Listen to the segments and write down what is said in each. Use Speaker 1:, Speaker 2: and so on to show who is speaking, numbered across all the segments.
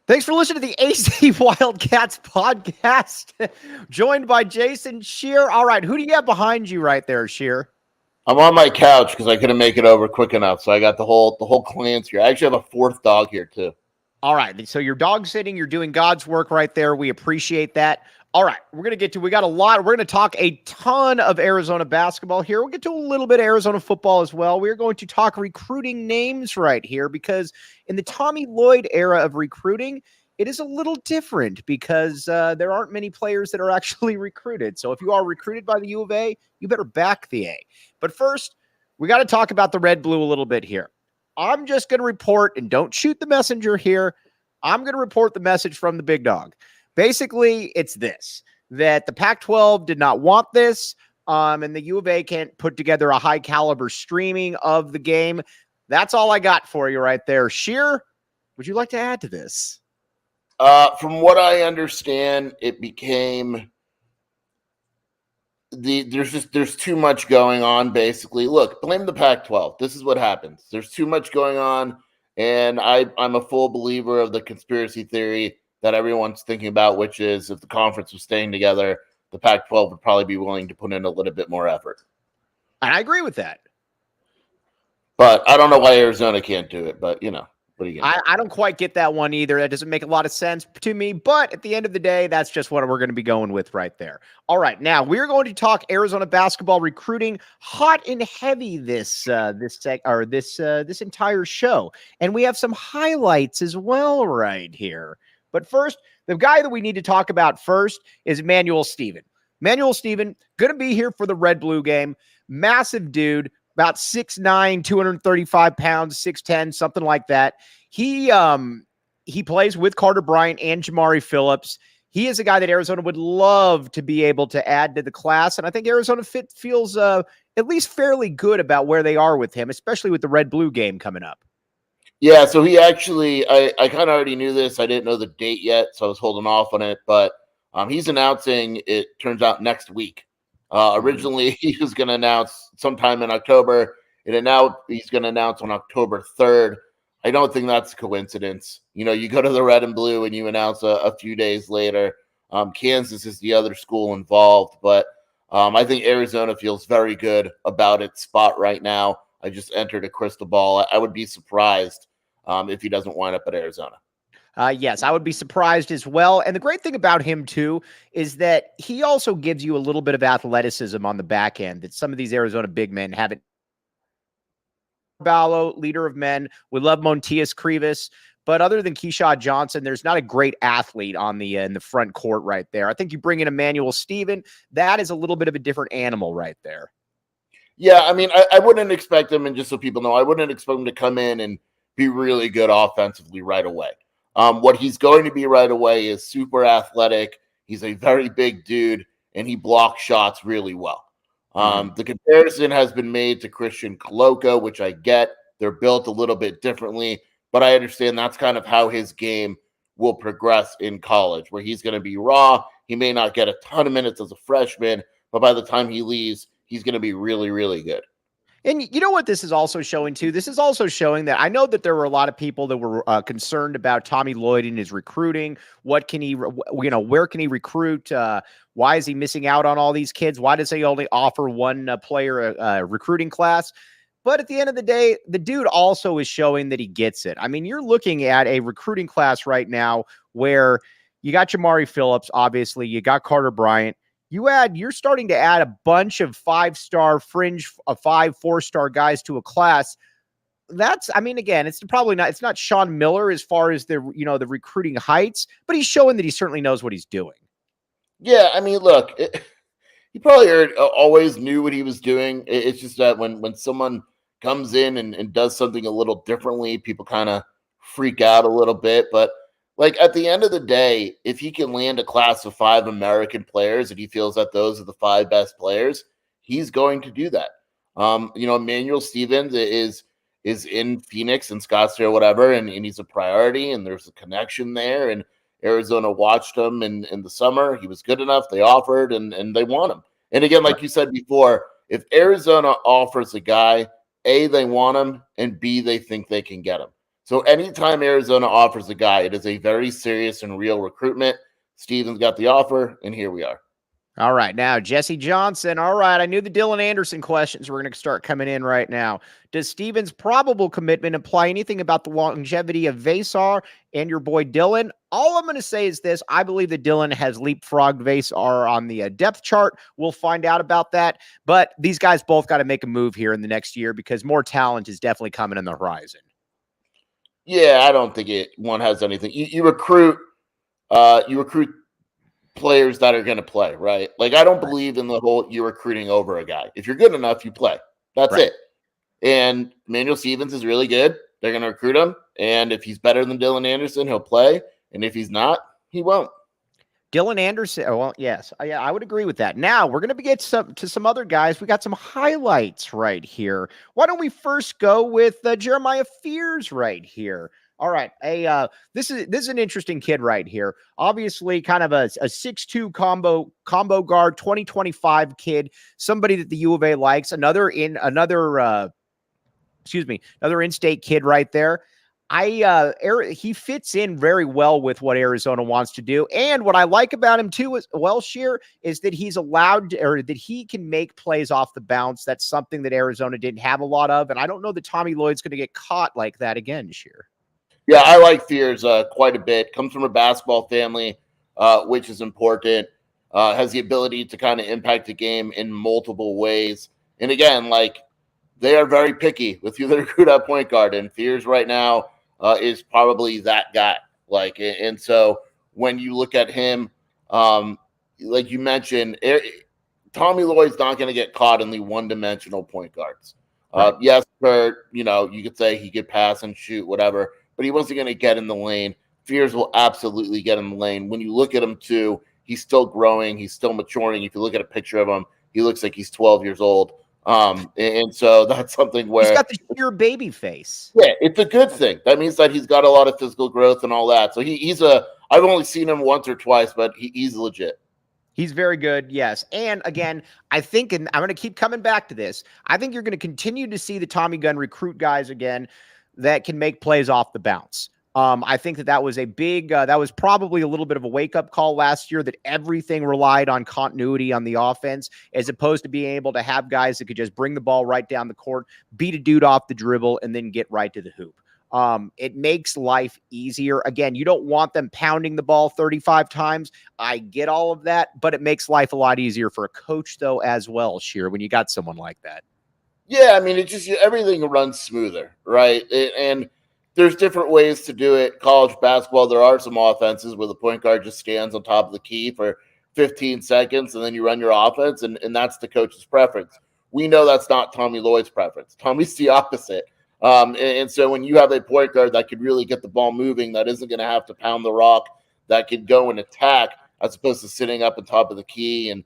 Speaker 1: Thanks for listening to the AC Wildcats podcast, joined by Jason Shear. All right, who do you have behind you right there, Shear?
Speaker 2: I'm on my couch because I couldn't make it over quick enough, so I got the whole clan's here. I actually have a fourth dog here too.
Speaker 1: All right, so you're dog sitting, you're doing God's work right there. We appreciate that. All right, we got a lot. We're going to talk a ton of Arizona basketball here. We'll get to a little bit of Arizona football as well. We're going to talk recruiting names right here because in the Tommy Lloyd era of recruiting, it is a little different because there aren't many players that are actually recruited. So if you are recruited by the U of A, you better back the A. But first, we got to talk about the Red Blue a little bit here. I'm just going to report, and don't shoot the messenger here. I'm going to report the message from the big dog. Basically, it's this, that the Pac-12 did not want this, and the U of A can't put together a high-caliber streaming of the game. That's all I got for you right there. Shear, would you like to add to this?
Speaker 2: From what I understand, it became there's too much going on, basically. Look, blame the Pac-12. This is what happens. There's too much going on, and I'm a full believer of the conspiracy theory that everyone's thinking about, which is if the conference was staying together, the Pac-12 would probably be willing to put in a little bit more effort.
Speaker 1: And I agree with that.
Speaker 2: But I don't know why Arizona can't do it, but, what are you going to do?
Speaker 1: I don't quite get that one either. That doesn't make a lot of sense to me, but at the end of the day, that's just what we're going to be going with right there. All right, now we're going to talk Arizona basketball recruiting hot and heavy this entire show, and we have some highlights as well right here. But first, the guy that we need to talk about first is Emmanuel Stephen. Emmanuel Stephen, going to be here for the Red-Blue game. Massive dude, about 6'9", 235 pounds, 6'10", something like that. He plays with Carter Bryant and Jamari Phillips. He is a guy that Arizona would love to be able to add to the class, and I think Arizona feels at least fairly good about where they are with him, especially with the Red-Blue game coming up.
Speaker 2: Yeah, so he actually, I kind of already knew this. I didn't know the date yet, so I was holding off on it. But he's announcing, it turns out, next week. Originally, he was going to announce sometime in October. And now he's going to announce on October 3rd. I don't think that's a coincidence. You go to the Red and Blue and you announce a few days later. Kansas is the other school involved. But I think Arizona feels very good about its spot right now. I just entered a crystal ball. I would be surprised if he doesn't wind up at Arizona.
Speaker 1: Yes, I would be surprised as well. And the great thing about him, too, is that he also gives you a little bit of athleticism on the back end that some of these Arizona big men haven't. Ballo, leader of men. We love Montias Krivas. But other than Keshad Johnson, there's not a great athlete on in the front court right there. I think you bring in Emmanuel Stephen. That is a little bit of a different animal right there.
Speaker 2: Yeah, I mean, I wouldn't expect him, and just so people know, I wouldn't expect him to come in and be really good offensively right away. What he's going to be right away is super athletic. He's a very big dude, and he blocks shots really well. The comparison has been made to Christian Coloco, which I get. They're built a little bit differently, but I understand that's kind of how his game will progress in college, where he's going to be raw. He may not get a ton of minutes as a freshman, but by the time he leaves, he's going to be really, really good.
Speaker 1: And you know what this is also showing, too? This is also showing that I know that there were a lot of people that were concerned about Tommy Lloyd and his recruiting. What can he, where can he recruit? Why is he missing out on all these kids? Why does he only offer one player a recruiting class? But at the end of the day, the dude also is showing that he gets it. I mean, you're looking at a recruiting class right now where you got Jamari Phillips, obviously. You got Carter Bryant. You're starting to add a bunch of 5-star fringe, 4-star guys to a class. Again, it's not Sean Miller as far as the recruiting heights, but he's showing that he certainly knows what he's doing.
Speaker 2: Yeah, I mean, look, he probably always knew what he was doing. It's just that when someone comes in and does something a little differently, people kind of freak out a little bit, but at the end of the day, if he can land a class of 5 American players and he feels that those are the 5 best players, he's going to do that. Emmanuel Stevens is in Phoenix and Scottsdale, whatever, and he's a priority, and there's a connection there. And Arizona watched him in the summer. He was good enough. They offered, and they want him. And again, like you said before, if Arizona offers a guy, A, they want him, and B, they think they can get him. So anytime Arizona offers a guy, it is a very serious and real recruitment. Stevens got the offer, and here we are.
Speaker 1: All right, now Jesse Johnson. All right, I knew the Dylan Anderson questions were going to start coming in right now. Does Stevens' probable commitment imply anything about the longevity of Vasar and your boy Dylan? All I'm going to say is this. I believe that Dylan has leapfrogged Vasar on the depth chart. We'll find out about that. But these guys both got to make a move here in the next year because more talent is definitely coming on the horizon.
Speaker 2: Yeah, I don't think one has anything. You recruit players that are going to play, right? Like, I don't believe in the whole you're recruiting over a guy. If you're good enough, you play. That's it. And Emmanuel Stevens is really good. They're going to recruit him. And if he's better than Dylan Anderson, he'll play. And if he's not, he won't.
Speaker 1: Dylan Anderson. Oh, well, yes. Yeah, I would agree with that. Now we're going to get to some other guys. We got some highlights right here. Why don't we first go with Jeremiah Fears right here? All right. This is an interesting kid right here. Obviously, kind of a 6'2" combo guard, 2025 kid, somebody that the U of A likes. Another in-state kid right there. He fits in very well with what Arizona wants to do. And what I like about him too, as well, Sheer, is that he's allowed or that he can make plays off the bounce. That's something that Arizona didn't have a lot of. And I don't know that Tommy Lloyd's going to get caught like that again, Sheer.
Speaker 2: Yeah, I like Fears quite a bit. Comes from a basketball family, which is important. Has the ability to kind of impact the game in multiple ways. And again, like, they are very picky with who they recruit at point guard. And Fears right now is probably that guy. Like, and so when you look at him, like you mentioned, Tommy Lloyd's not going to get caught in the one-dimensional point guards. Right. Yes, you could say he could pass and shoot, whatever, but he wasn't going to get in the lane. Fears will absolutely get in the lane. When you look at him too, he's still growing. He's still maturing. If you look at a picture of him, he looks like he's 12 years old. And so that's something where
Speaker 1: he's got the sheer baby face.
Speaker 2: Yeah, it's a good thing. That means that he's got a lot of physical growth and all that. So I've only seen him once or twice, but he's legit.
Speaker 1: He's very good, yes. And again, I think, and I'm going to keep coming back to this, I think you're going to continue to see the Tommy Gunn recruit guys again that can make plays off the bounce. I think that was a big, that was probably a little bit of a wake-up call last year, that everything relied on continuity on the offense, as opposed to being able to have guys that could just bring the ball right down the court, beat a dude off the dribble, and then get right to the hoop. It makes life easier. Again, you don't want them pounding the ball 35 times. I get all of that, but it makes life a lot easier for a coach, though, as well, Sheer, when you got someone like that.
Speaker 2: Yeah, I mean, it just, everything runs smoother, right? And there's different ways to do it. College basketball, there are some offenses where the point guard just stands on top of the key for 15 seconds, and then you run your offense, and that's the coach's preference. We know that's not Tommy Lloyd's preference. Tommy's the opposite. And so when you have a point guard that could really get the ball moving, that isn't going to have to pound the rock, that could go and attack, as opposed to sitting up on top of the key and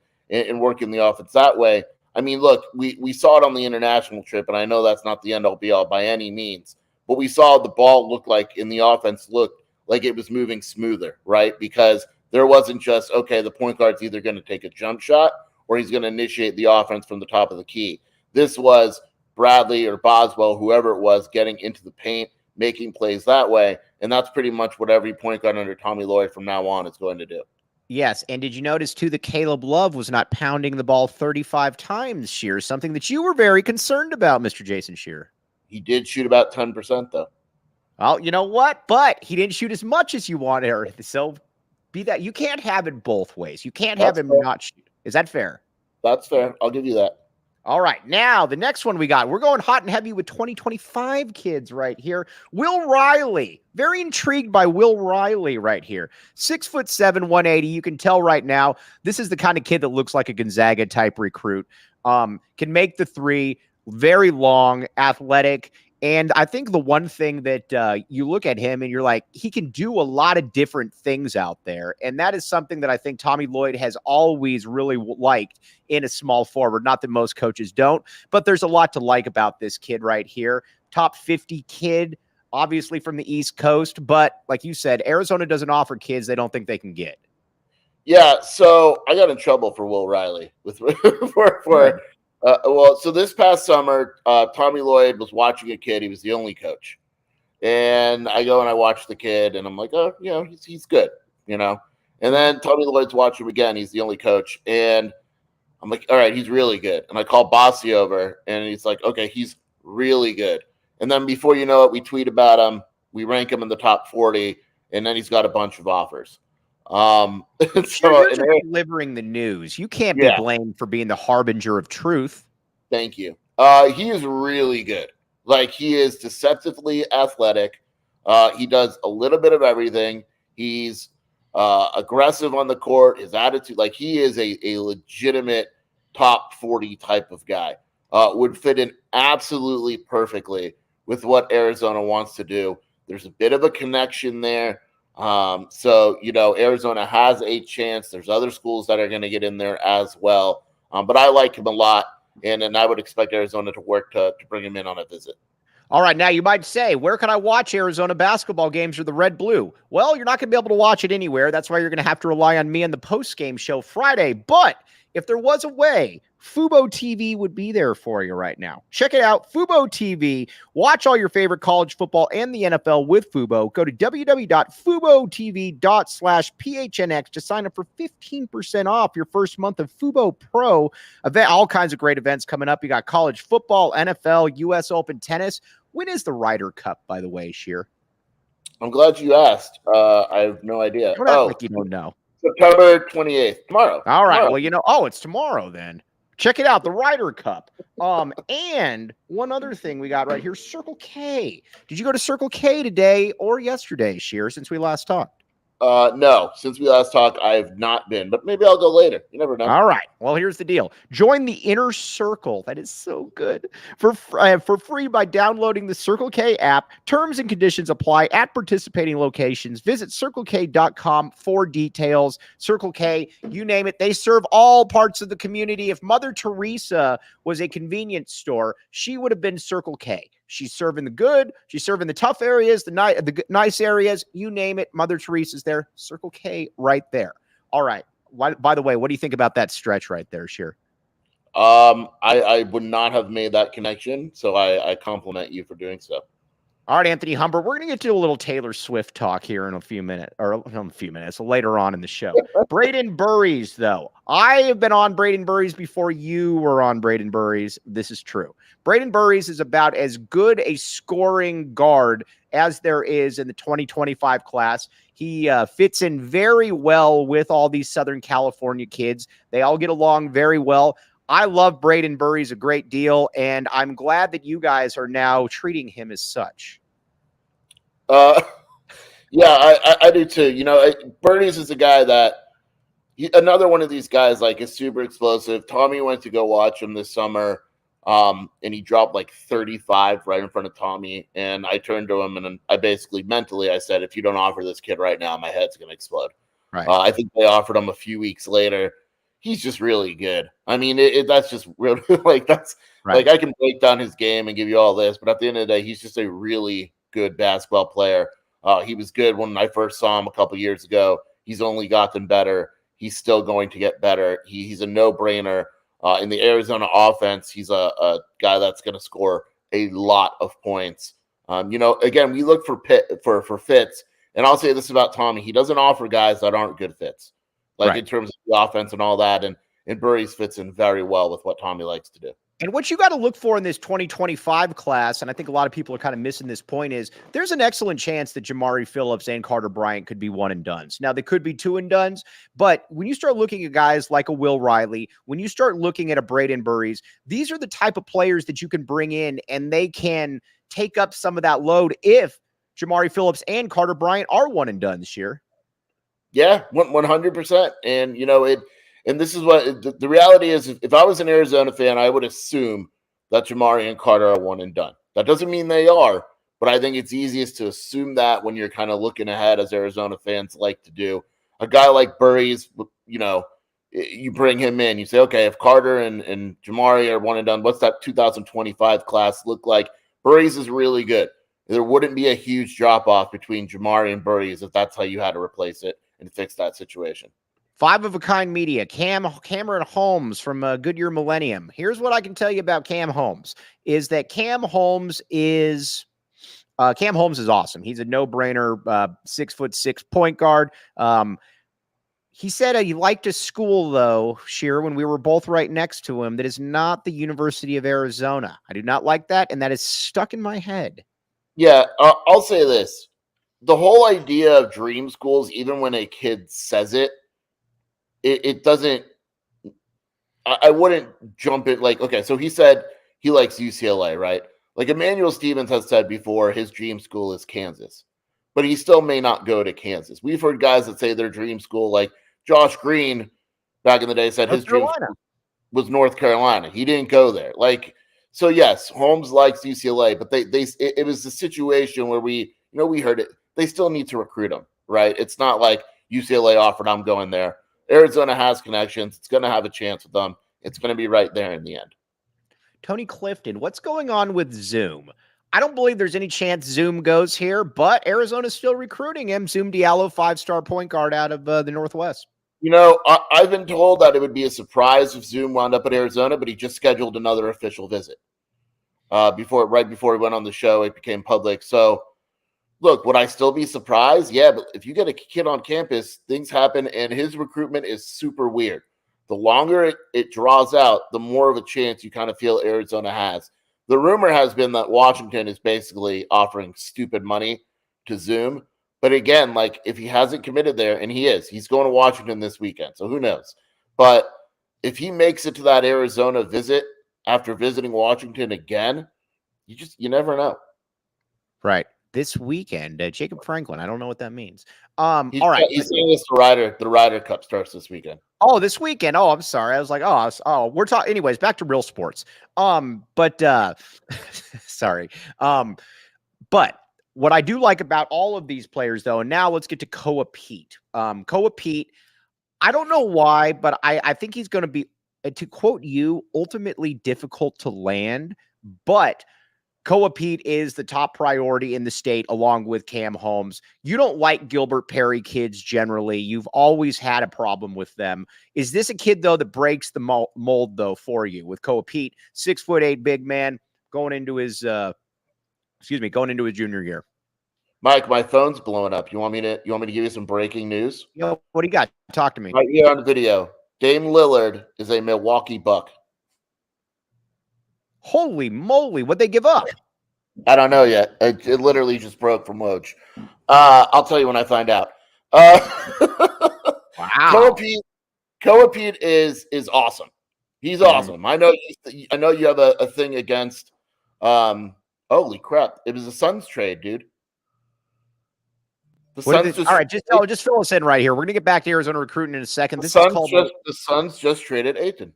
Speaker 2: working the offense that way. I mean, look, we saw it on the international trip, and I know that's not the end-all be-all by any means, but we saw the ball look like, in the offense, looked like it was moving smoother, right? Because there wasn't just, okay, the point guard's either going to take a jump shot or he's going to initiate the offense from the top of the key. This was Bradley or Boswell, whoever it was, getting into the paint, making plays that way, and that's pretty much what every point guard under Tommy Lloyd from now on is going to do.
Speaker 1: Yes, and did you notice, too, that Caleb Love was not pounding the ball 35 times, Sheer, something that you were very concerned about, Mr. Jason Sheer?
Speaker 2: He did shoot about 10%, though.
Speaker 1: Well, you know what? But he didn't shoot as much as you wanted. So be that. You can't have it both ways. You can't have him not shoot. Is that fair?
Speaker 2: That's fair. I'll give you that.
Speaker 1: All right. Now, the next one we got, we're going hot and heavy with 2025 kids right here. Will Riley. Very intrigued by Will Riley right here. 6'7", 180. You can tell right now, this is the kind of kid that looks like a Gonzaga type recruit. Can make the three. Very long, athletic. And I think the one thing that you look at him and you're like, he can do a lot of different things out there. And that is something that I think Tommy Lloyd has always really liked in a small forward. Not that most coaches don't, but there's a lot to like about this kid right here. Top 50 kid, obviously from the East Coast. But like you said, Arizona doesn't offer kids they don't think they can get.
Speaker 2: Yeah, so I got in trouble for Will Riley so this past summer, Tommy Lloyd was watching a kid. He was the only coach. And I go and I watch the kid, and I'm like, oh, he's good, And then Tommy Lloyd's watching him again. He's the only coach. And I'm like, all right, he's really good. And I call Bossy over, and he's like, okay, he's really good. And then before you know it, we tweet about him. We rank him in the top 40, and then he's got a bunch of offers.
Speaker 1: So you're just delivering the news. You can't be blamed for being the harbinger of truth.
Speaker 2: Thank you. He is really good. Like, he is deceptively athletic. He does a little bit of everything. He's aggressive on the court. His attitude, like, he is a legitimate top 40 type of guy. Would fit in absolutely perfectly with what Arizona wants to do. There's a bit of a connection there. So, Arizona has a chance. There's other schools that are going to get in there as well. But I like him a lot. And I would expect Arizona to work to bring him in on a visit.
Speaker 1: All right. Now, you might say, where can I watch Arizona basketball games or the Red Blue? Well, you're not going to be able to watch it anywhere. That's why you're going to have to rely on me on the post-game show Friday. But if there was a way, Fubo TV would be there for you right now. Check it out, Fubo TV. Watch all your favorite college football and the NFL with Fubo. Go to www.fubotv.com/PHNX to sign up for 15% off your first month of Fubo Pro. Event, all kinds of great events coming up. You got college football, NFL, U.S. Open tennis. When is the Ryder Cup, by the way, Sheer?
Speaker 2: I'm glad you asked. I have no idea.
Speaker 1: Like you don't know.
Speaker 2: September 28th, tomorrow.
Speaker 1: All right.
Speaker 2: Tomorrow.
Speaker 1: Well, it's tomorrow then. Check it out, the Ryder Cup. And one other thing we got right here, Circle K. Did you go to Circle K today or yesterday, Sheer, since we last talked?
Speaker 2: No, since we last talked, I have not been, but maybe I'll go later. You never know.
Speaker 1: All right. Well, here's the deal. Join the Inner Circle. That is so good. For free by downloading the Circle K app. Terms and conditions apply at participating locations. Visit CircleK.com for details. Circle K, you name it. They serve all parts of the community. If Mother Teresa was a convenience store, she would have been Circle K. She's serving the good. She's serving the tough areas, the nice areas. You name it. Mother Teresa's there. Circle K right there. All right. By the way, what do you think about that stretch right there, Sheer?
Speaker 2: I would not have made that connection, so I compliment you for doing so.
Speaker 1: All right, Anthony Humber, we're going to get to a little Taylor Swift talk here in a few minutes, later on in the show. Brayden Burries, though. I have been on Brayden Burries before you were on Brayden Burries. This is true. Brayden Burries is about as good a scoring guard as there is in the 2025 class. He fits in very well with all these Southern California kids. They all get along very well. I love Brayden Burries a great deal, and I'm glad that you guys are now treating him as such.
Speaker 2: Yeah, I do too. Burries is a guy that another one of these guys, like, is super explosive. Tommy went to go watch him this summer, and he dropped like 35 right in front of Tommy. And I turned to him and I basically mentally, I said, if you don't offer this kid right now, my head's going to explode.
Speaker 1: Right.
Speaker 2: I think they offered him a few weeks later. He's just really good. I mean, that's just really like, that's right. Like, I can break down his game and give you all this, but at the end of the day, he's just a really good basketball player. He was good when I first saw him a couple years ago. He's only gotten better. He's still going to get better. He's a no-brainer. In the Arizona offense, he's a guy that's going to score a lot of points. Again, we look for fits, and I'll say this about Tommy. He doesn't offer guys that aren't good fits. Like, in terms of the offense and all that, and Burries fits in very well with what Tommy likes to do.
Speaker 1: And what you got to look for in this 2025 class, and I think a lot of people are kind of missing this point, is there's an excellent chance that Jamari Phillips and Carter Bryant could be one and dones. Now, they could be two and dones, but when you start looking at guys like a Will Riley, when you start looking at a Brayden Burries, these are the type of players that you can bring in, and they can take up some of that load if Jamari Phillips and Carter Bryant are one and done this year.
Speaker 2: Yeah, 100%. And, and this is what the reality is. If I was an Arizona fan, I would assume that Jamari and Carter are one and done. That doesn't mean they are, but I think it's easiest to assume that when you're kind of looking ahead, as Arizona fans like to do. A guy like Burries, you bring him in. You say, okay, if Carter and Jamari are one and done, what's that 2025 class look like? Burries is really good. There wouldn't be a huge drop-off between Jamari and Burries if that's how you had to replace it and fix that situation.
Speaker 1: 5 of a Kind Media, Cameron Holmes from Goodyear Millennium. Here's what I can tell you about Cam Holmes, is that Cam Holmes is Cam Holmes is awesome. He's a no-brainer, 6'6" point guard. He said he liked a school, though, Sheer, when we were both right next to him, that is not the University of Arizona. I do not like that, and that is stuck in my head.
Speaker 2: Yeah, I'll say this. The whole idea of dream schools, even when a kid says it, it doesn't – I wouldn't jump in like, okay, so he said he likes UCLA, right? Like Emmanuel Stevens has said before, his dream school is Kansas, but he still may not go to Kansas. We've heard guys that say their dream school, like Josh Green back in the day said his dream school was North Carolina. He didn't go there. Like, so yes, Holmes likes UCLA, but it was a situation where we heard it. They still need to recruit him, right? It's not like UCLA offered, I'm going there. Arizona has connections. It's going to have a chance with them. It's going to be right there in the end.
Speaker 1: Tony Clifton, what's going on with Zoom? I don't believe there's any chance Zoom goes here, but Arizona's still recruiting him. Zoom Diallo, 5-star point guard out of the Northwest.
Speaker 2: I've been told that it would be a surprise if Zoom wound up at Arizona, but he just scheduled another official visit. Right before he went on the show, it became public. So, look, would I still be surprised? Yeah, but if you get a kid on campus, things happen, and his recruitment is super weird. The longer it draws out, the more of a chance you kind of feel Arizona has. The rumor has been that Washington is basically offering stupid money to Zoom. But again, like if he hasn't committed there, and he's going to Washington this weekend. So who knows? But if he makes it to that Arizona visit after visiting Washington again, you never know.
Speaker 1: Right. This weekend, Jacob Franklin. I don't know what that means.
Speaker 2: All right. He's saying this the Ryder Cup starts this weekend.
Speaker 1: Oh, this weekend. Oh, I'm sorry. I was like, we're talking. Anyways, back to real sports. Sorry. But what I do like about all of these players, though, and now let's get to Koa Pete. Koa Pete, I don't know why, but I think he's going to be, to quote you, ultimately difficult to land, but Koa Pete is the top priority in the state along with Cam Holmes. You don't like Gilbert Perry kids generally. You've always had a problem with them. Is this a kid, though, that breaks the mold, though, for you with Koa Pete, 6'8" big man going into his junior year?
Speaker 2: Mike, my phone's blowing up. You want me to give you some breaking news?
Speaker 1: Yo, what do you got? Talk to me.
Speaker 2: Right here on the video. Dame Lillard is a Milwaukee Buck.
Speaker 1: Holy moly, what'd they give up?
Speaker 2: I don't know yet. It literally just broke from Woj. I'll tell you when I find out.
Speaker 1: Wow.
Speaker 2: Koa Pete is awesome. He's awesome. I know you have a thing against holy crap. It was a Suns trade, dude.
Speaker 1: All right, just fill us in right here. We're gonna get back to Arizona recruiting in a second.
Speaker 2: The Suns just traded Ayton.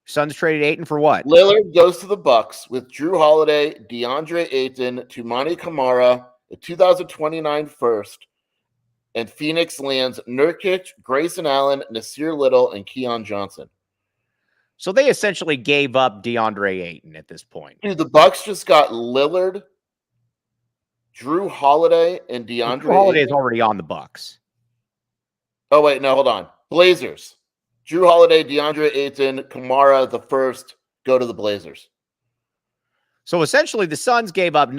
Speaker 1: Suns traded Ayton for what?
Speaker 2: Lillard goes to the Bucks with Drew Holiday, DeAndre Ayton, Toumani Camara, the 2029 first, and Phoenix lands Nurkic, Grayson Allen, Nasir Little, and Keon Johnson.
Speaker 1: So they essentially gave up DeAndre Ayton at this point.
Speaker 2: Dude, the Bucks just got Lillard, Drew Holiday, and DeAndre.
Speaker 1: Drew Holiday is already on the Bucks.
Speaker 2: Oh wait, no, hold on. Blazers. Drew Holiday, DeAndre Ayton, Kamara, the first, go to the Blazers.
Speaker 1: So essentially, the Suns gave up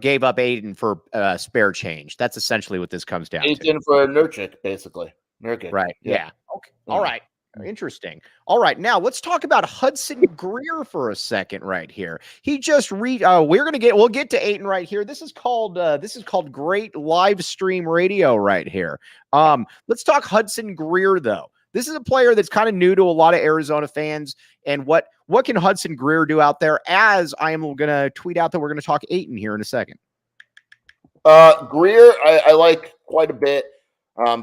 Speaker 1: gave up Ayton for spare change. That's essentially what this comes down to.
Speaker 2: Ayton for Nurkic, basically. Nurkic.
Speaker 1: Right. Yeah. Okay. All right. Interesting. All right. Now let's talk about Hudson Greer for a second right here. He just we'll get to Ayton right here. This is called great live stream radio right here. Let's talk Hudson Greer though. This is a player that's kind of new to a lot of Arizona fans. And what can Hudson Greer do out there? As I am going to tweet out that we're going to talk Ayton here in a second.
Speaker 2: Greer, I like quite a bit.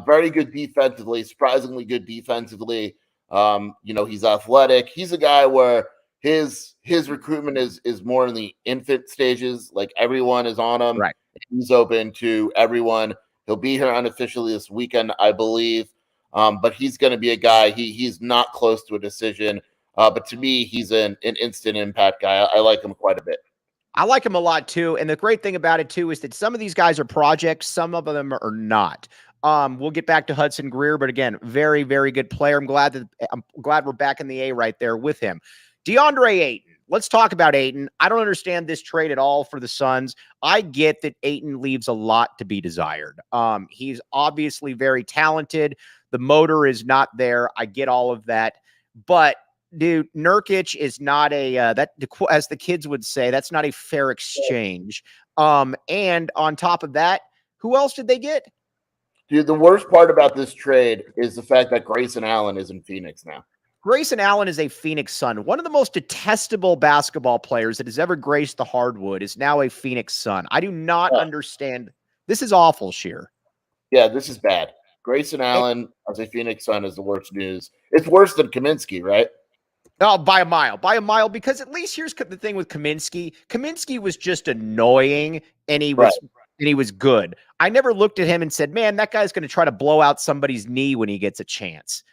Speaker 2: Very good defensively, surprisingly good defensively. He's athletic. He's a guy where his recruitment is more in the infant stages. Like everyone is on him.
Speaker 1: Right.
Speaker 2: He's open to everyone. He'll be here unofficially this weekend, I believe. But he's going to be a guy. He's not close to a decision. But to me, he's an instant impact guy. I like him quite a bit.
Speaker 1: I like him a lot too. And the great thing about it too is that some of these guys are projects. Some of them are not. We'll get back to Hudson Greer, but again, very, very good player. I'm glad we're back in the A right there with him. DeAndre Ayton. let's talk about Ayton. I don't understand this trade at all for the Suns. I get that Ayton leaves a lot to be desired. He's obviously very talented. The motor is not there. I get all of that. But, dude, Nurkic is not as the kids would say, that's not a fair exchange. And on top of that, who else did they get?
Speaker 2: Dude, the worst part about this trade is the fact that Grayson Allen is in Phoenix now.
Speaker 1: Grayson Allen is a Phoenix Sun. One of the most detestable basketball players that has ever graced the hardwood is now a Phoenix Sun. I do not understand. This is awful, Sheer.
Speaker 2: Yeah, this is bad. Grayson Allen as a Phoenix Sun is the worst news. It's worse than Kaminsky, right?
Speaker 1: Oh, by a mile, because at least here's the thing with Kaminsky. Kaminsky was just annoying, and he was good. I never looked at him and said, man, that guy's going to try to blow out somebody's knee when he gets a chance.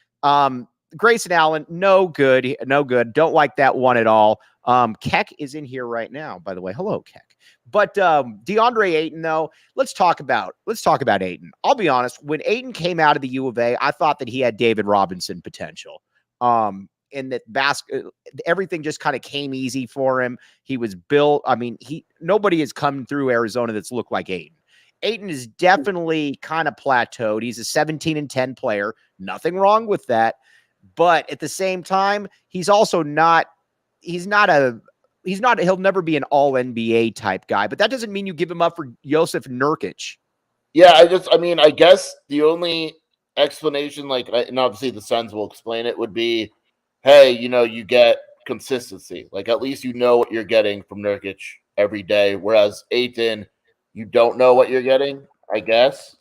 Speaker 1: Grayson Allen, no good. Don't like that one at all. Keck is in here right now, by the way. Hello, Keck. But DeAndre Ayton, though, let's talk about Ayton. I'll be honest. When Ayton came out of the U of A, I thought that he had David Robinson potential. And that everything just kind of came easy for him. He was built. I mean, nobody has come through Arizona that's looked like Ayton. Ayton is definitely kind of plateaued. He's a 17-10 player. Nothing wrong with that. But at the same time, he'll never be an all NBA type guy, but that doesn't mean you give him up for Jusuf Nurkic.
Speaker 2: Yeah. I guess the only explanation, and obviously the Suns will explain it, would be, hey, you get consistency. Like, at least you know what you're getting from Nurkic every day. Whereas Ayton, you don't know what you're getting, I guess.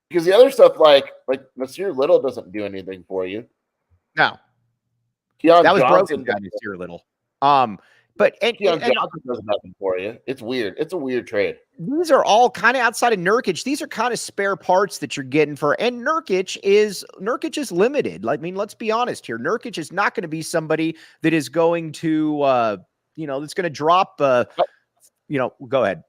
Speaker 2: Because the other stuff, like Nasir Little doesn't do anything for you.
Speaker 1: No.
Speaker 2: Keshad
Speaker 1: that was
Speaker 2: Johnson
Speaker 1: broken down Nasir Little. Keshad
Speaker 2: Johnson does nothing for you. It's weird. It's a weird trade.
Speaker 1: These are all kind of outside of Nurkic. These are kind of spare parts that you're getting and Nurkic is limited. I mean, let's be honest here. Nurkic is not going to be somebody that is going to, that's going to drop, go ahead.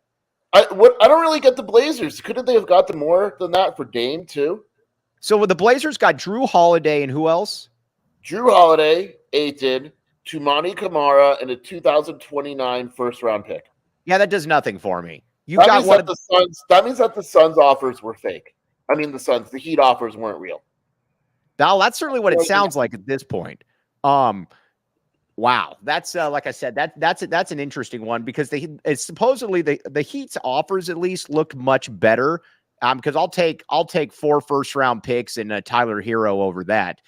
Speaker 2: I don't really get the Blazers. Couldn't they have gotten more than that for Dame too?
Speaker 1: So with the Blazers got Drew Holiday and who else?
Speaker 2: Drew Holiday, Ayton, Toumani Camara, and a 2029 first-round pick.
Speaker 1: Yeah, that does nothing for me.
Speaker 2: That means that the Suns offers were fake. I mean, the Heat offers weren't real.
Speaker 1: Now, that's certainly what it sounds like at this point. Wow, that's like I said, that's an interesting one because supposedly the Heat's offers at least looked much better. Because I'll take 4 first-round picks and Tyler Hero over that.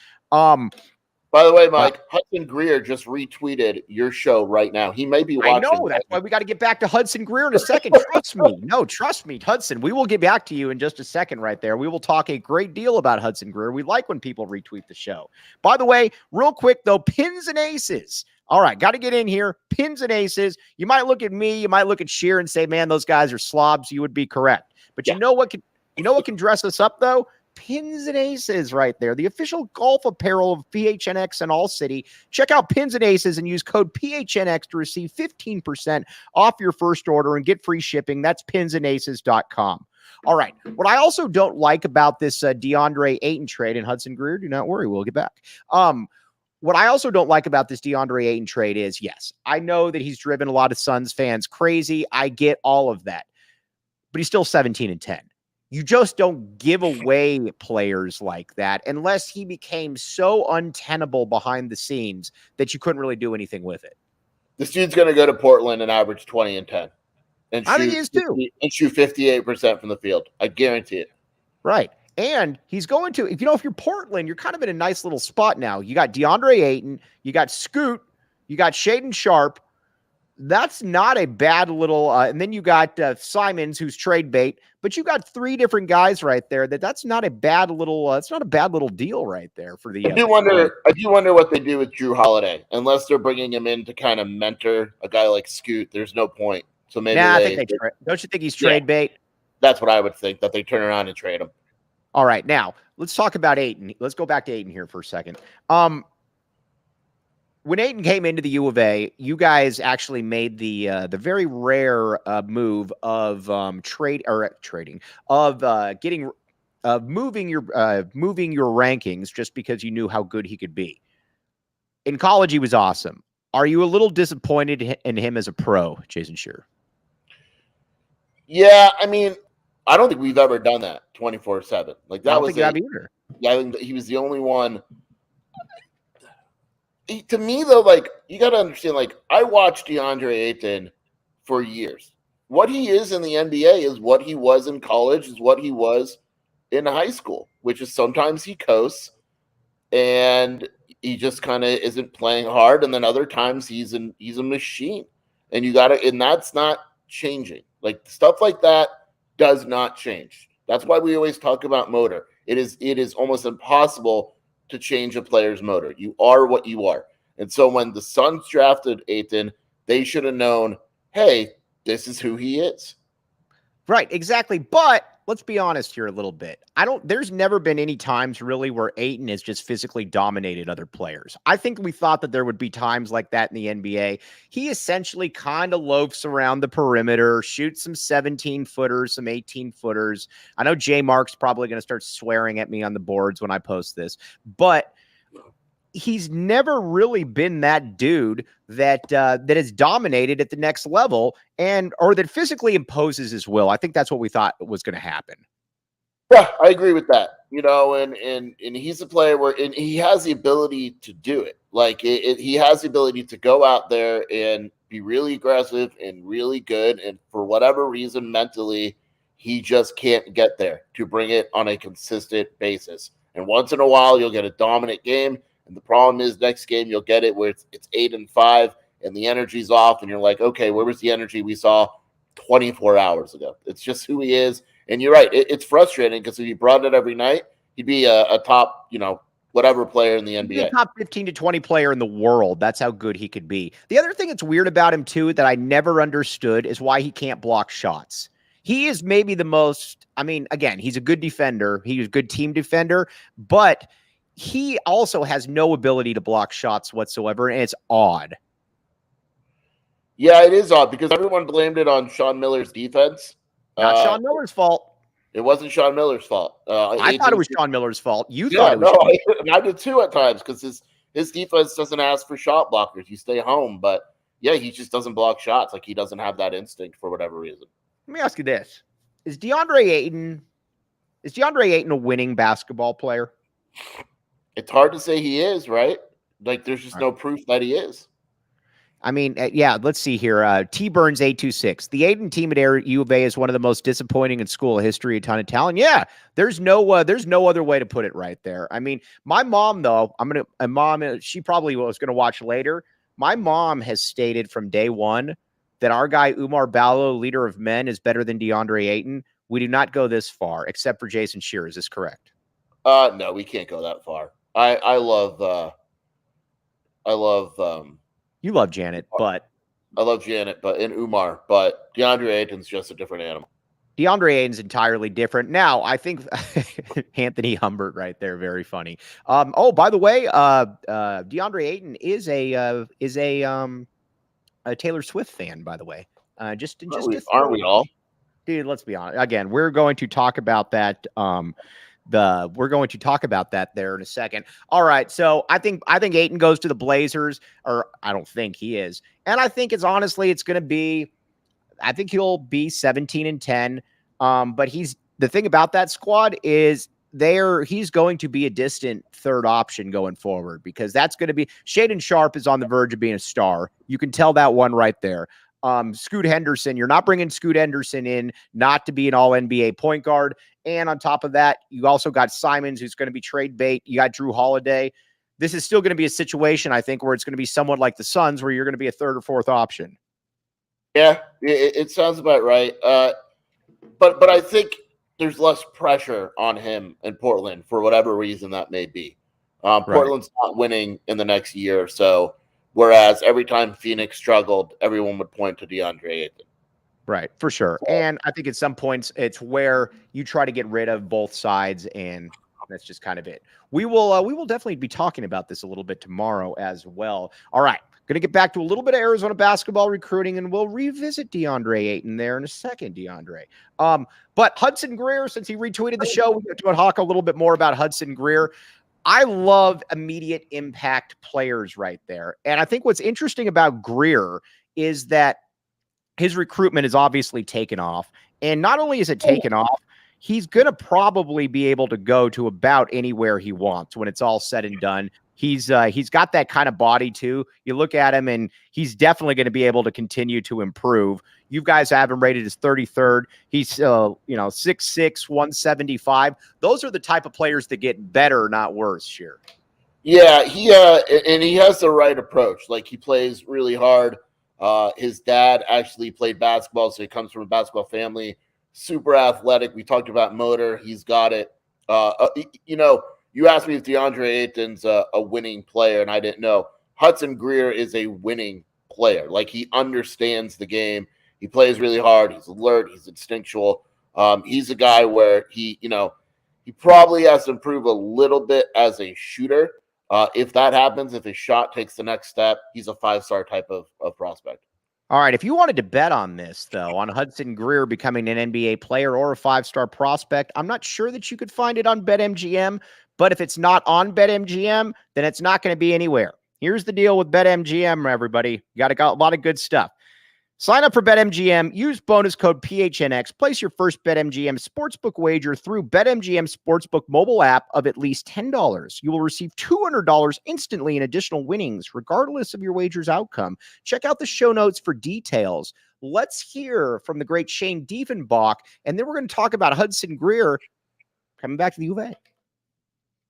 Speaker 2: By the way, Mike, Hudson Greer just retweeted your show right now. He may be watching.
Speaker 1: I know. That's why we got to get back to Hudson Greer in a second. Trust me. No, trust me, Hudson. We will get back to you in just a second right there. We will talk a great deal about Hudson Greer. We like when people retweet the show. By the way, real quick, though, pins and aces. All right, got to get in here. Pins and aces. You might look at me. You might look at Sheer and say, man, those guys are slobs. You would be correct. But you know what can dress us up, though? Pins and Aces right there, the official golf apparel of PHNX and ALLCITY. Check out Pins and Aces and use code PHNX to receive 15% off your first order and get free shipping. That's pinsandaces.com. All right. What I also don't like about this DeAndre Ayton trade, and Hudson Greer, do not worry, we'll get back. What I also don't like about this DeAndre Ayton trade is, yes, I know that he's driven a lot of Suns fans crazy. I get all of that. But he's still 17-10. You just don't give away players like that unless he became so untenable behind the scenes that you couldn't really do anything with it.
Speaker 2: This dude's going to go to Portland and average 20 and 10. And
Speaker 1: I think he is too.
Speaker 2: And shoot 58% from the field. I guarantee it.
Speaker 1: Right. And he's going to, if you're Portland, you're kind of in a nice little spot now. You got DeAndre Ayton, you got Scoot, you got Shaedon Sharpe. That's not a bad little, and then you got Simons, who's trade bait, but you got 3 different guys right there. That's not a bad little, it's not a bad little deal right there for the.
Speaker 2: I do wonder what they do with Drew Holiday, unless they're bringing him in to kind of mentor a guy like Scoot. There's no point. So maybe
Speaker 1: don't you think he's trade bait?
Speaker 2: That's what I would think, that they turn around and trade him.
Speaker 1: All right, now let's talk about Ayton. Let's go back to Ayton here for a second. When Ayton came into the U of A, you guys actually made the very rare move of moving your rankings just because you knew how good he could be. In college, he was awesome. Are you a little disappointed in him as a pro, Jason Shearer?
Speaker 2: Yeah, I mean, I don't think we've ever done that 24/7. Like that
Speaker 1: I don't
Speaker 2: was
Speaker 1: think you have either.
Speaker 2: Yeah, I think that he was the only one. To me, though, like you got to understand, like I watched DeAndre Ayton for years. What he is in the NBA is what he was in college, is what he was in high school, which is sometimes he coasts and he just kind of isn't playing hard, and then other times he's a machine, and and that's not changing. Like stuff like that does not change. That's why we always talk about motor. It is almost impossible to change a player's motor. You are what you are. And so when the Suns drafted Ayton, they should have known, hey, this is who he is.
Speaker 1: Right, exactly. But let's be honest here a little bit. There's never been any times really where Ayton has just physically dominated other players. I think we thought that there would be times like that in the NBA. He essentially kind of loafs around the perimeter, shoots some 17-footers, some 18-footers. I know J Mark's probably going to start swearing at me on the boards when I post this, but he's never really been that dude that has dominated at the next level or that physically imposes his will. I think that's what we thought was going to happen.
Speaker 2: Yeah, I agree with that. And he's a player and he has the ability to do it. Like he has the ability to go out there and be really aggressive and really good. And for whatever reason, mentally, he just can't get there to bring it on a consistent basis. And once in a while, you'll get a dominant game. And the problem is next game, you'll get it where it's 8-5 and the energy's off. And you're like, okay, where was the energy we saw 24 hours ago? It's just who he is. And you're right. It's frustrating because if he brought it every night, he'd be a top, whatever player in the NBA.
Speaker 1: He'd be a top 15 to 20 player in the world. That's how good he could be. The other thing that's weird about him, too, that I never understood is why he can't block shots. He is maybe the most, again, he's a good defender. He's a good team defender, but he also has no ability to block shots whatsoever, and it's odd.
Speaker 2: Yeah, it is odd because everyone blamed it on Sean Miller's defense.
Speaker 1: Not Sean Miller's fault.
Speaker 2: It wasn't Sean Miller's fault.
Speaker 1: I thought it was Sean Miller's fault. You thought it was.
Speaker 2: I did too at times because his defense doesn't ask for shot blockers. You stay home, but yeah, he just doesn't block shots. Like he doesn't have that instinct for whatever reason.
Speaker 1: Let me ask you this: Is DeAndre Ayton a winning basketball player?
Speaker 2: It's hard to say he is, right? Like there's just no proof that he is.
Speaker 1: Yeah, let's see here. T Burns 826. The Ayton team at U of A is one of the most disappointing in school history. A ton of talent. Yeah, there's no other way to put it right there. My mom though, she probably was going to watch later. My mom has stated from day one that our guy Oumar Ballo, leader of men, is better than DeAndre Ayton. We do not go this far, except for Jason Shearer. Is this correct?
Speaker 2: No, we can't go that far. I love
Speaker 1: you love Janet, but
Speaker 2: I love Janet, and Oumar, but DeAndre Ayton's just a different animal.
Speaker 1: DeAndre Ayton's entirely different. Now, I think Anthony Humbert right there, very funny. By the way, DeAndre Ayton is a Taylor Swift fan, by the way.
Speaker 2: Aren't we all?
Speaker 1: Dude, let's be honest. Again, we're going to talk about that. We're going to talk about that there in a second. All right. So I think Ayton goes to the Blazers, or I don't think he is. And I think it's going to be, I think he'll be 17-10. But the thing about that squad is he's going to be a distant third option going forward because that's going to be Shaedon Sharpe is on the verge of being a star. You can tell that one right there. Scoot Henderson, you're not bringing Scoot Henderson in not to be an all NBA point guard. And on top of that, you also got Simons, who's going to be trade bait. You got Drew Holiday. This is still going to be a situation, I think, where it's going to be somewhat like the Suns, where you're going to be a third or fourth option.
Speaker 2: Yeah, it sounds about right. But I think there's less pressure on him in Portland for whatever reason that may be. Portland's not winning in the next year or so, whereas every time Phoenix struggled, everyone would point to DeAndre Ayton.
Speaker 1: Right, for sure. And I think at some points it's where you try to get rid of both sides, and that's just kind of it. We will definitely be talking about this a little bit tomorrow as well. All right, going to get back to a little bit of Arizona basketball recruiting, and we'll revisit DeAndre Ayton there in a second, DeAndre. But Hudson Greer, since he retweeted the show, we're going to talk a little bit more about Hudson Greer. I love immediate impact players right there. And I think what's interesting about Greer is that his recruitment is obviously taken off. And not only is it taken off, he's going to probably be able to go to about anywhere he wants when it's all said and done. He's got that kind of body too. You look at him and he's definitely going to be able to continue to improve. You guys have him rated as 33rd. He's 6'6", 175. Those are the type of players that get better, not worse, Sheer.
Speaker 2: Yeah, and he has the right approach. Like, he plays really hard. His dad actually played basketball, so he comes from a basketball family. Super athletic. We talked about motor. He's got it. You asked me if DeAndre Ayton's a winning player, and I didn't know. Hudson Greer is a winning player. Like, he understands the game. He plays really hard. He's alert. He's instinctual. He's a guy where he probably has to improve a little bit as a shooter. If that happens, if his shot takes the next step, he's a 5-star type of prospect.
Speaker 1: All right. If you wanted to bet on this, though, on Hudson Greer becoming an NBA player or a 5-star prospect, I'm not sure that you could find it on BetMGM. But if it's not on BetMGM, then it's not going to be anywhere. Here's the deal with BetMGM, everybody. You got a lot of good stuff. Sign up for BetMGM, use bonus code PHNX, place your first BetMGM sportsbook wager through BetMGM Sportsbook mobile app of at least $10. You will receive $200 instantly in additional winnings, regardless of your wager's outcome. Check out the show notes for details. Let's hear from the great Shane Diefenbach, and then we're going to talk about Hudson Greer coming back to the U of A.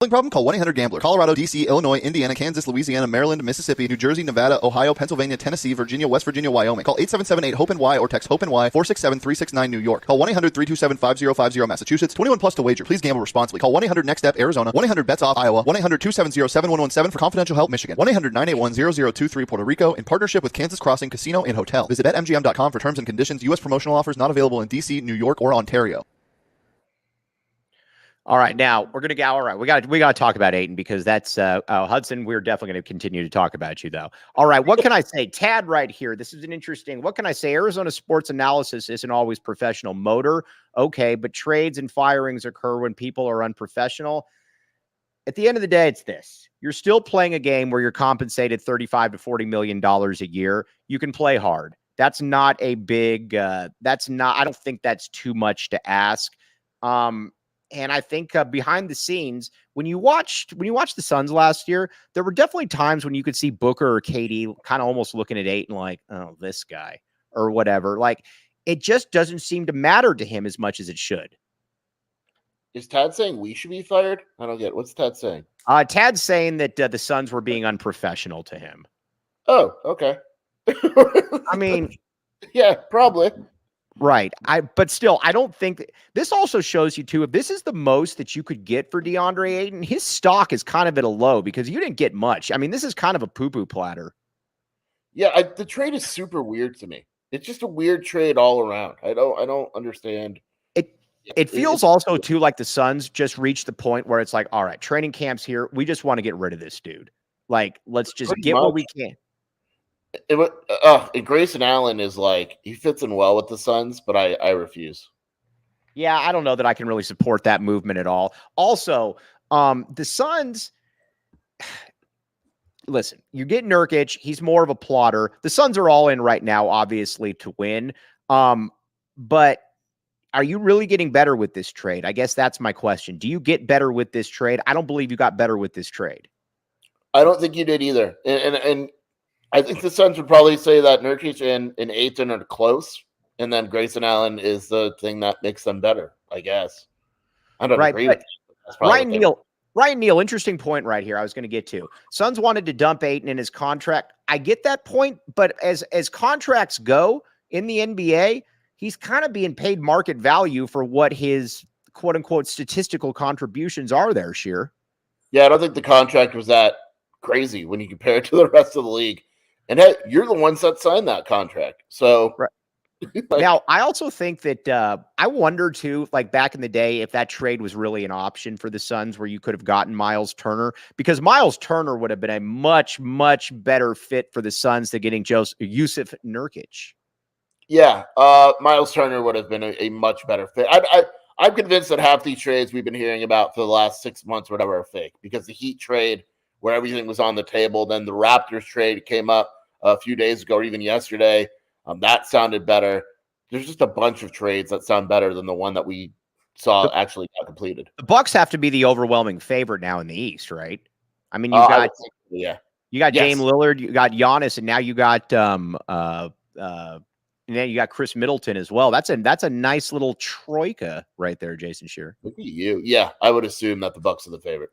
Speaker 3: Problem? Call 1-800-GAMBLER. Colorado, D.C., Illinois, Indiana, Kansas, Louisiana, Maryland, Mississippi, New Jersey, Nevada, Ohio, Pennsylvania, Tennessee, Virginia, West Virginia, Wyoming. Call 877-8-HOPENY or text HOPENY 467-369 New York. Call 1-800-327-5050 Massachusetts. 21 plus to wager. Please gamble responsibly. Call 1-800-NEXT-STEP Arizona. 1-800-BETS-OFF Iowa. 1-800-270-7117 for confidential help Michigan. 1-800-981-0023 Puerto Rico in partnership with Kansas Crossing Casino and Hotel. Visit BetMGM.com for terms and conditions. U.S. promotional offers not available in D.C., New York, or Ontario.
Speaker 1: All right, now we're gonna go. All right, we got to talk about Ayton because that's Hudson. We're definitely going to continue to talk about you, though. All right, what can I say? Tad, right here. This is an interesting. What can I say? Arizona sports analysis isn't always professional. Motor, okay, but trades and firings occur when people are unprofessional. At the end of the day, it's this: you're still playing a game where you're compensated $35 to $40 million a year. You can play hard. That's not a big. That's not. I don't think that's too much to ask. And I think behind the scenes, when you watched the Suns last year, there were definitely times when you could see Booker or KD kind of almost looking at Ayton like, oh, this guy or whatever. Like, it just doesn't seem to matter to him as much as it should.
Speaker 2: Is Tad saying we should be fired? I don't get it. What's Tad saying?
Speaker 1: Tad's saying that the Suns were being unprofessional to him.
Speaker 2: Oh, okay.
Speaker 1: I mean,
Speaker 2: yeah, probably.
Speaker 1: Right. But still, I don't think this also shows you too, if this is the most that you could get for DeAndre Ayton, his stock is kind of at a low because you didn't get much. I mean, this is kind of a poo-poo platter.
Speaker 2: Yeah, the trade is super weird to me. It's just a weird trade all around. I don't understand.
Speaker 1: It feels also too like the Suns just reached the point where it's like, all right, training camp's here. We just want to get rid of this dude. Like, let's just get what we can.
Speaker 2: Grayson Allen is like, he fits in well with the Suns, but I refuse.
Speaker 1: Yeah, I don't know that I can really support that movement at all. Also, the Suns, listen, you get Nurkic. He's more of a plotter. The Suns are all in right now, obviously, to win. But are you really getting better with this trade? I guess that's my question. Do you get better with this trade? I don't believe you got better with this trade.
Speaker 2: I don't think you did either. And I think the Suns would probably say that Nurkic and Ayton are close, and then Grayson Allen is the thing that makes them better, I guess. I don't agree with that.
Speaker 1: Ryan Neal, interesting point right here I was going to get to. Suns wanted to dump Ayton in his contract. I get that point, but as contracts go in the NBA, he's kind of being paid market value for what his quote-unquote statistical contributions are there, Sheer.
Speaker 2: Yeah, I don't think the contract was that crazy when you compare it to the rest of the league. And hey, you're the ones that signed that contract. So
Speaker 1: right. Now, I also think that I wonder too, like back in the day, if that trade was really an option for the Suns where you could have gotten Miles Turner, because Miles Turner would have been a much, much better fit for the Suns than getting Jusuf Nurkic.
Speaker 2: Yeah, Miles Turner would have been a much better fit. I'm convinced that half these trades we've been hearing about for the last 6 months or whatever are fake, because the Heat trade where everything was on the table, then the Raptors trade came up a few days ago or even yesterday. That sounded better. There's just a bunch of trades that sound better than the one that we saw actually got completed.
Speaker 1: The Bucks have to be the overwhelming favorite now in the East, right? I mean, you got Dame Lillard, you got Giannis, and now you got and then you got Chris Middleton as well. That's a nice little troika right there, Jason Shearer.
Speaker 2: Look at you. Yeah, I would assume that the Bucks are the favorite.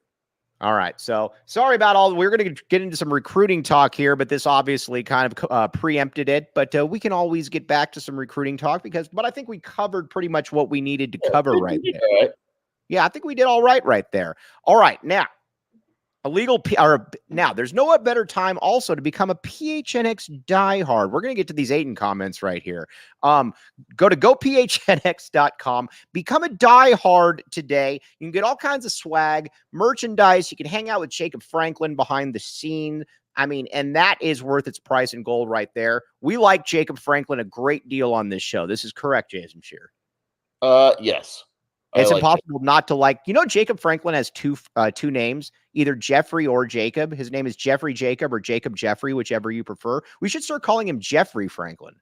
Speaker 1: All right. So sorry about all. We're going to get into some recruiting talk here, but this obviously kind of preempted it. But we can always get back to some recruiting talk but I think we covered pretty much what we needed to cover right there.
Speaker 2: Right.
Speaker 1: Yeah, I think we did all right there. All right. Now, now there's no better time also to become a PHNX diehard. We're going to get to these Ayton comments right here. Go to gophnx.com, become a diehard today. You can get all kinds of swag, merchandise. You can hang out with Jacob Franklin behind the scene. I mean, and that is worth its price in gold right there. We like Jacob Franklin a great deal on this show. This is correct, Jason Shearer.
Speaker 2: Yes.
Speaker 1: It's impossible not to like. Jacob Franklin has two names, either Jeffrey or Jacob. His name is Jeffrey Jacob or Jacob Jeffrey, whichever you prefer. We should start calling him Jeffrey Franklin.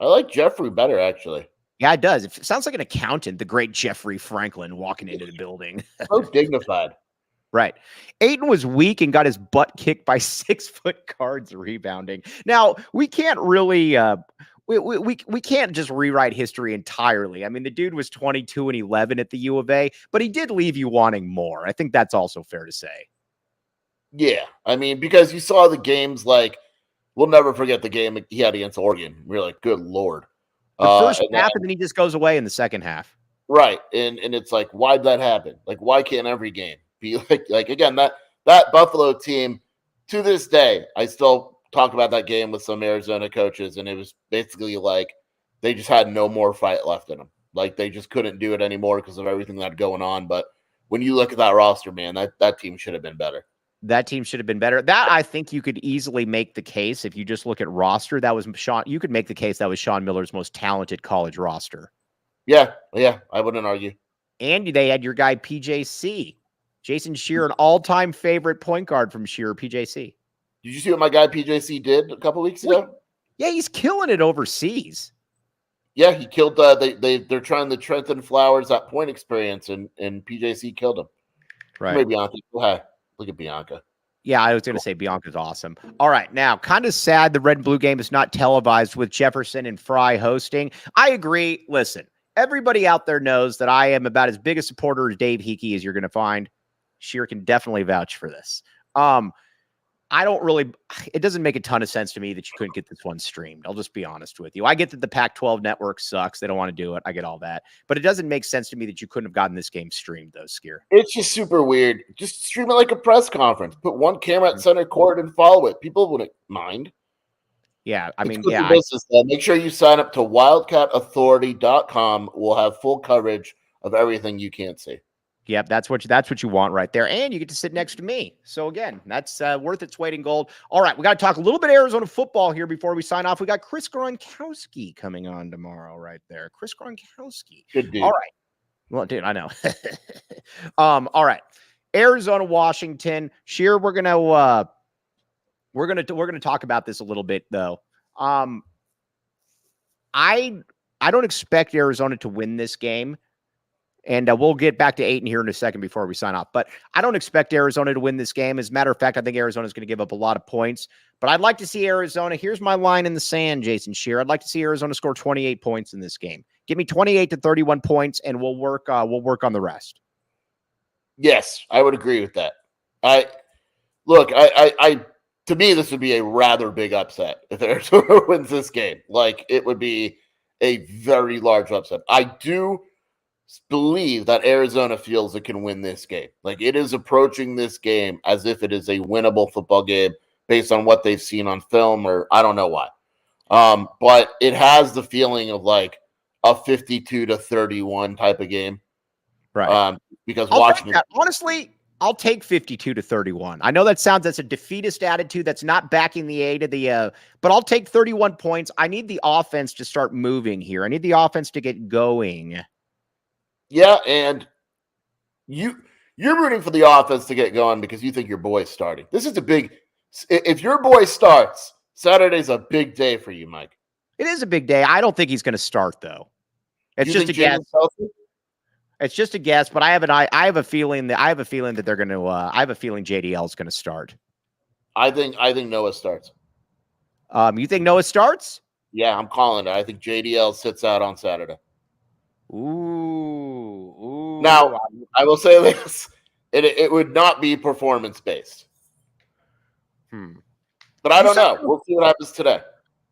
Speaker 2: I like Jeffrey better, actually.
Speaker 1: Yeah, it does. It sounds like an accountant, the great Jeffrey Franklin walking into the building.
Speaker 2: So dignified.
Speaker 1: Right. Ayton was weak and got his butt kicked by 6-foot guards rebounding. Now, we can't really we can't just rewrite history entirely. I mean, the dude was 22 and 11 at the U of A, but he did leave you wanting more. I think that's also fair to say.
Speaker 2: Yeah. I mean, because you saw the games, like, we'll never forget the game he had against Oregon. We were like, good Lord.
Speaker 1: The first half, and then he just goes away in the second half.
Speaker 2: Right. And it's like, why'd that happen? Like, why can't every game be like again, that Buffalo team, to this day, I still talk about that game with some Arizona coaches, and it was basically like they just had no more fight left in them. Like, they just couldn't do it anymore because of everything that going on. But when you look at that roster, man, that team should have been better.
Speaker 1: That team should have been better. That, I think you could easily make the case if you just look at roster. That was you could make the case that was Sean Miller's most talented college roster.
Speaker 2: Yeah, I wouldn't argue.
Speaker 1: And they had your guy PJC, Jason Shearer, an all-time favorite point guard from Shearer, PJC.
Speaker 2: Did you see what my guy PJC did a couple weeks ago?
Speaker 1: Yeah, he's killing it overseas.
Speaker 2: Yeah, he killed. They're trying the Trenton Flowers that point experience, and PJC killed him.
Speaker 1: Right.
Speaker 2: Maybe Bianca. Hi, look at Bianca.
Speaker 1: Yeah, I was going to say Bianca's awesome. All right, now, kind of sad the red and blue game is not televised with Jefferson and Fry hosting. I agree. Listen, everybody out there knows that I am about as big a supporter of Dave Hickey as you're going to find. Shearer can definitely vouch for this. It doesn't make a ton of sense to me that you couldn't get this one streamed. I'll just be honest with you. I get that the Pac-12 network sucks. They don't want to do it. I get all that. But it doesn't make sense to me that you couldn't have gotten this game streamed, though, Skier.
Speaker 2: It's just super weird. Just stream it like a press conference. Put one camera at center court and follow it. People wouldn't mind.
Speaker 1: Yeah, I mean,
Speaker 2: business, make sure you sign up to wildcatauthority.com. We'll have full coverage of everything you can't see.
Speaker 1: Yep, that's what you want right there. And you get to sit next to me. So, again, that's worth its weight in gold. All right, we got to talk a little bit Arizona football here before we sign off. We got Chris Gronkowski coming on tomorrow right there. Chris Gronkowski.
Speaker 2: Good dude.
Speaker 1: All right. Well, dude, I know. All right. Arizona, Washington. Shearer, we're gonna talk about this a little bit, though. I don't expect Arizona to win this game. And we'll get back to Ayton here in a second before we sign off. But I don't expect Arizona to win this game. As a matter of fact, I think Arizona is going to give up a lot of points. But I'd like to see Arizona. Here's my line in the sand, Jason Shearer. I'd like to see Arizona score 28 points in this game. Give me 28 to 31 points, and we'll work on the rest.
Speaker 2: Yes, I would agree with that. To me, this would be a rather big upset if Arizona wins this game. Like, it would be a very large upset. I do believe that Arizona feels it can win this game. Like, it is approaching this game as if it is a winnable football game based on what they've seen on film, or I don't know why. But it has the feeling of like a 52-31 type of game.
Speaker 1: Right.
Speaker 2: Because Washington,
Speaker 1: honestly, I'll take 52-31. I know that's a defeatist attitude. That's not backing the A to the, but I'll take 31 points. I need the offense to start moving here. I need the offense to get going.
Speaker 2: Yeah, and you're rooting for the offense to get going because you think your boy's starting. This is a big – if your boy starts, Saturday's a big day for you, Mike.
Speaker 1: It is a big day. I don't think he's going to start, though. It's just a guess. It's just a guess, but I have a feeling that they're going to I have a feeling JDL is going to start.
Speaker 2: I think Noah starts.
Speaker 1: You think Noah starts?
Speaker 2: Yeah, I'm calling it. I think JDL sits out on Saturday.
Speaker 1: Ooh.
Speaker 2: Now, I will say this. It would not be performance-based. But I don't know. We'll see what happens today.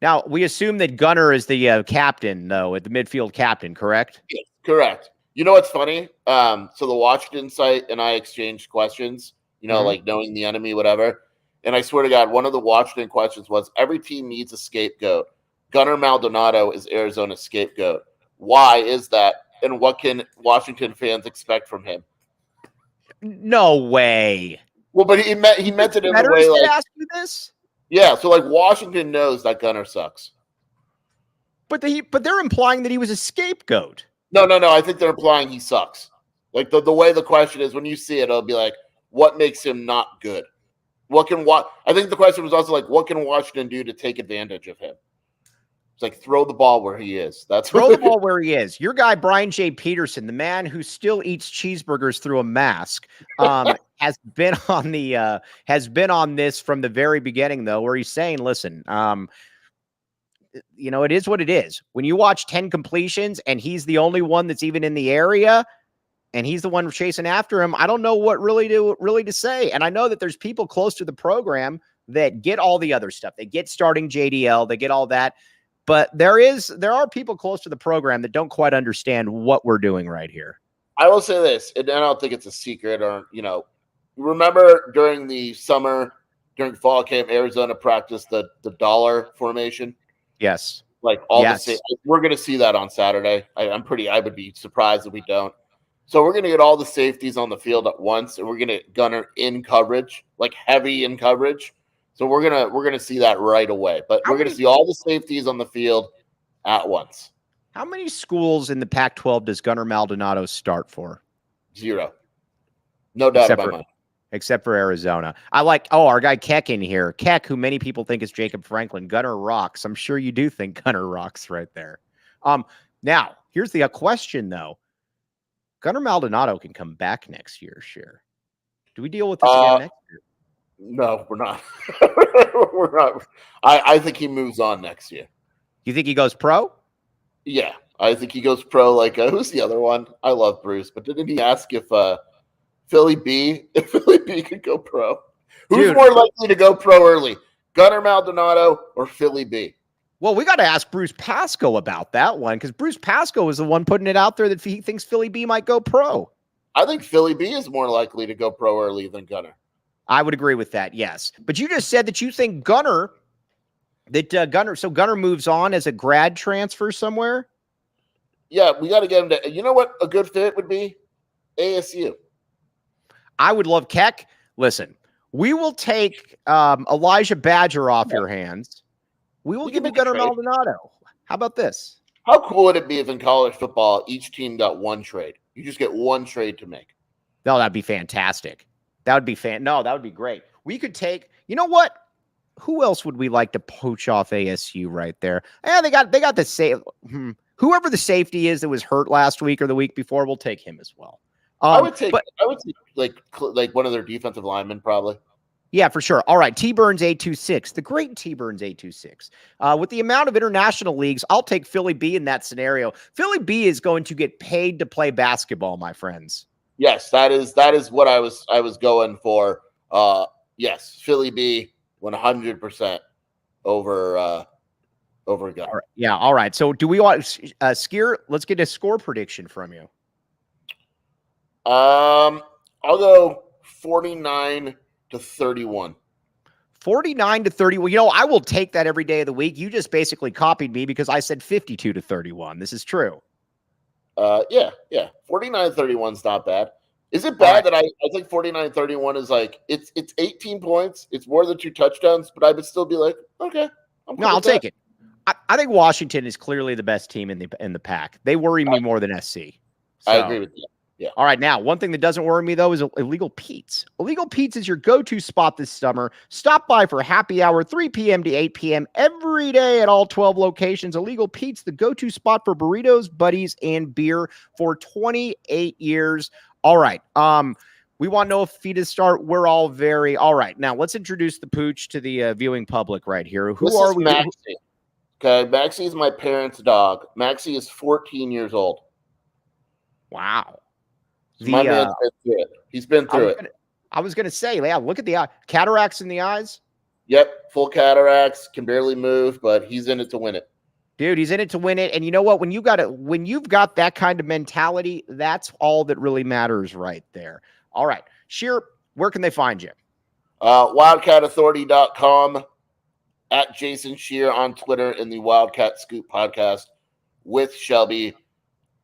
Speaker 1: Now, we assume that Gunner is the captain, though, the midfield captain, correct?
Speaker 2: Yes, correct. You know what's funny? So the Washington site and I exchanged questions, like knowing the enemy, whatever. And I swear to God, one of the Washington questions was, every team needs a scapegoat. Gunner Maldonado is Arizona's scapegoat. Why is that? And what can Washington fans expect from him?
Speaker 1: No way.
Speaker 2: Well, but he meant it in a way like
Speaker 1: ask you this?
Speaker 2: Yeah, so like Washington knows that Gunner sucks.
Speaker 1: But they're implying that he was a scapegoat.
Speaker 2: No. I think they're implying he sucks. Like the way the question is, when you see it, it'll be like, what makes him not good? I think the question was also like, what can Washington do to take advantage of him? It's like, throw the ball where he is.
Speaker 1: Throw the ball where he is. Your guy, Brian J. Peterson, the man who still eats cheeseburgers through a mask, has been on this from the very beginning, though, where he's saying, listen, it is what it is. When you watch 10 completions and he's the only one that's even in the area and he's the one chasing after him, I don't know what really to say. And I know that there's people close to the program that get all the other stuff. They get starting JDL, they get all that. But there are people close to the program that don't quite understand what we're doing right here.
Speaker 2: I will say this, and I don't think it's a secret, or remember during the summer, during fall camp, Arizona practiced the dollar formation.
Speaker 1: Yes,
Speaker 2: like all the we're going to see that on Saturday. I would be surprised if we don't. So we're going to get all the safeties on the field at once, and we're going to Gunner in coverage, like heavy in coverage. So we're gonna see that right away. But we're gonna see all the safeties on the field at once.
Speaker 1: How many schools in the Pac-12 does Gunner Maldonado start for?
Speaker 2: 0. No doubt about it.
Speaker 1: Except for Arizona. I like our guy Keck in here. Keck, who many people think is Jacob Franklin. Gunner rocks. I'm sure you do think Gunner rocks right there. Now, here's the question though. Gunner Maldonado can come back next year, sure. Do we deal with this again next year?
Speaker 2: No, we're not. We're not. I think he moves on next year.
Speaker 1: You think he goes pro?
Speaker 2: Yeah, I think he goes pro. Like, who's the other one? I love Bruce, but didn't he ask if Philly B could go pro? Who's more likely to go pro early, Gunner Maldonado or Philly B?
Speaker 1: Well, we got to ask Bruce Pascoe about that one, because Bruce Pascoe is the one putting it out there that he thinks Philly B might go pro.
Speaker 2: I think Philly B is more likely to go pro early than Gunner.
Speaker 1: I would agree with that, yes. But you just said that you think Gunner moves on as a grad transfer somewhere?
Speaker 2: Yeah, we got to get him to – you know what a good fit would be? ASU.
Speaker 1: I would love Keck. Listen, we will take Elijah Badger off your hands. We will give you Gunner Maldonado. How about this?
Speaker 2: How cool would it be if in college football each team got one trade? You just get one trade to make.
Speaker 1: No, that'd be fantastic. That would be that would be great. We could take, you know what? Who else would we like to poach off ASU right there? Yeah, they got the safe. Whoever the safety is that was hurt last week or the week before, we'll take him as well.
Speaker 2: I would take like one of their defensive linemen probably.
Speaker 1: Yeah, for sure. All right, T Burns 826, the great T Burns 826. With the amount of international leagues, I'll take Philly B in that scenario. Philly B is going to get paid to play basketball, my friends.
Speaker 2: Yes, that is what I was going for. Yes, Philly B 100% over Gunner.
Speaker 1: All right. Yeah, all right. So do we want Skier? Let's get a score prediction from you.
Speaker 2: I'll go 49-31.
Speaker 1: 49-30. Well, I will take that every day of the week. You just basically copied me because I said 52-31. This is true.
Speaker 2: Yeah. 49-31 is not bad. Is it bad that I think 49-31 is like it's 18 points, it's more than 2 touchdowns, but I would still be like, okay.
Speaker 1: I'll take it. I think Washington is clearly the best team in the pack. They worry me more than SC.
Speaker 2: I agree with you. Yeah.
Speaker 1: All right. Now, one thing that doesn't worry me, though, is Illegal Pete's. Illegal Pete's is your go-to spot this summer. Stop by for happy hour, 3 p.m. to 8 p.m. every day at all 12 locations. Illegal Pete's, the go-to spot for burritos, buddies, and beer for 28 years. All right. We want to know if feet start. We're all very all right. Now, let's introduce the pooch to the viewing public right here. Who are we?
Speaker 2: Maxie. Okay, Maxie is my parents' dog. Maxie is 14 years old.
Speaker 1: Wow.
Speaker 2: My man's been through it. He's been through it.
Speaker 1: I was going to say, yeah, look at the eye. Cataracts in the eyes.
Speaker 2: Yep, full cataracts, can barely move, but he's in it to win it.
Speaker 1: Dude, he's in it to win it. And you know what? When you've got that kind of mentality, that's all that really matters right there. All right. Sheer, where can they find you?
Speaker 2: WildcatAuthority.com, at Jason Shear on Twitter, in the Wildcat Scoop podcast with Shelby.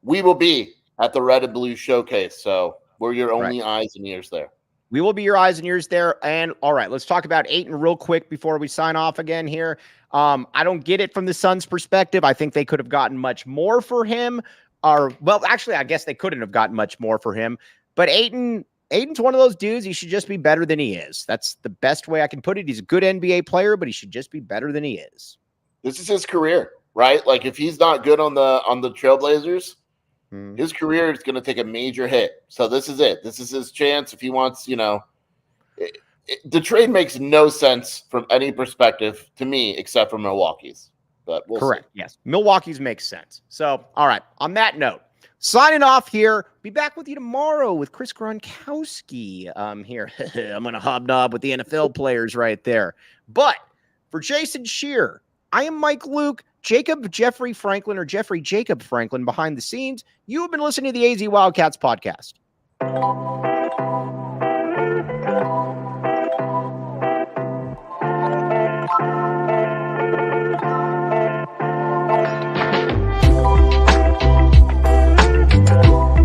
Speaker 2: We will be at the Red and Blue Showcase, so we're your only eyes and ears there.
Speaker 1: We will be your eyes and ears there. And all right, let's talk about Ayton real quick before we sign off again here. I don't get it from the Suns' perspective. I think they could have gotten much more for him. Well, actually, I guess they couldn't have gotten much more for him. But Ayton's one of those dudes. He should just be better than he is. That's the best way I can put it. He's a good NBA player, but he should just be better than he is.
Speaker 2: This is his career, right? Like, if he's not good on the Trailblazers, his career is going to take a major hit. So this is it. This is his chance. If he wants, the trade makes no sense from any perspective to me, except for Milwaukee's. But we'll
Speaker 1: Correct.
Speaker 2: see.
Speaker 1: Yes. Milwaukee's makes sense. So, all right. On that note, signing off here. Be back with you tomorrow with Chris Gronkowski. Here. I'm going to hobnob with the NFL players right there. But for Jason Shear, I am Mike Luke. Jeffrey Jacob Franklin behind the scenes. You have been listening to the AZ Wildcats podcast.